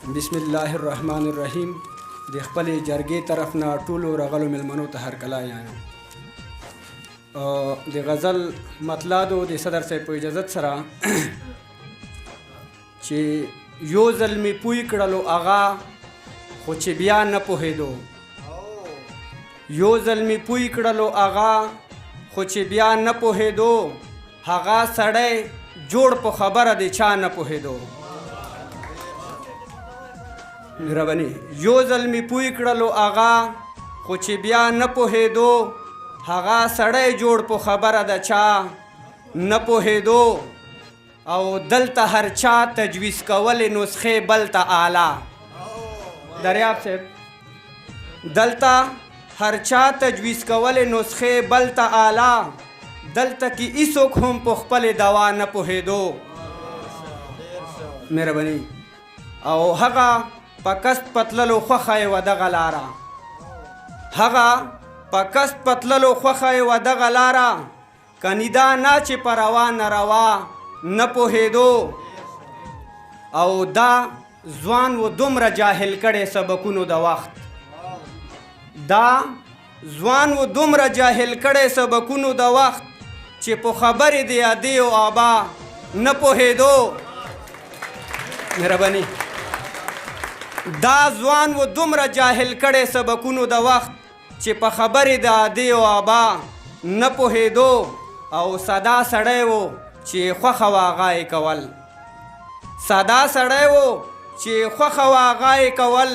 بسم الله الرحمن الرحیم. د خپل جرګې طرف نه ټولو راغلو مېلمنو ته هرکلی یم. د غزل مطلب د صدر صاحب په اجازت سره چې یو ځل مې پوی کړلو هغه خو چې بیا نه پوهېدو، یو ځل مې پوی کړلو هغه خو چې بیا نه پوهېدو، هغه سړی جوړ په خبره د چا نه پوهېدو. مهرباني یو ځل مې پوی کړلو هغه خو چې بیا نه پوهېدو، هغه سړی جوړ په خبره د چا نه پوهېدو. او دلته هر چا تجویز کولې نسخې بل ته اعلی. دریاب صاحب دلته هر چا تجویز کولې نسخې بل ته اعلی، دلته کې هیڅوک هم په خپلې دوا نه پوهېدو. مهرباني او هغه په کسب پتللو خوښه یې وه دغه لاره، هغه په کسب پتللو خوښه یې وه دغه لاره، کنی دا نه چې په روا نه روا نه پوهېدو. او دا ځوان و دومره جاهل کړی سبقونو د وخت، دا ځوان و دومره جاهل کړی سبقونو د وخت چې په خبرې د ادې او آبا نه پوهېدو. مهرباني دا ځوان و دومره جاهل کړی سبقونو د وخت چې په خبرې د ادې او آبا نه پوهېدو. او ساده سړی و چې خوښه وه هغه یې کول، ساده سړی و چې خوښه وه هغه یې کول،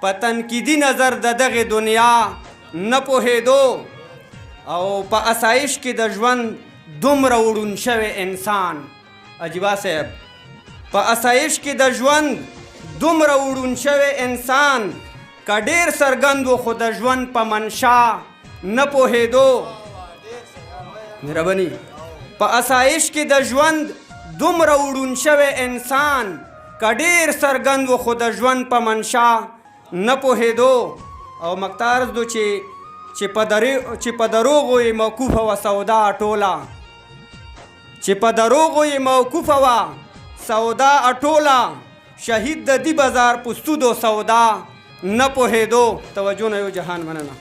په تنقیدي نظر د دغې دنیا نه پوهېدو. او په اسایش کې د ژوند دومره وړون شوی انسان، عجیبه صاحب په اسایش کې د ژوند دومره وړون شوی انسان، که ډېر څرګند و خو د ژوند په منشا نه پوهېدو. مهرباني په اسایش کې د ژوند دومره وړون شوی انسان، که ډېر څرګند و خو د ژوند په منشا نه پوهېدو. او مقتارز دو چې په دروغو یې موقوفه وه سودا اټوله، چې په دروغو یې موقوفه وه سودا اټوله، شهید د دی بازار په سود و سودا نه پوهېدو. توجه نه یو جهان مننه.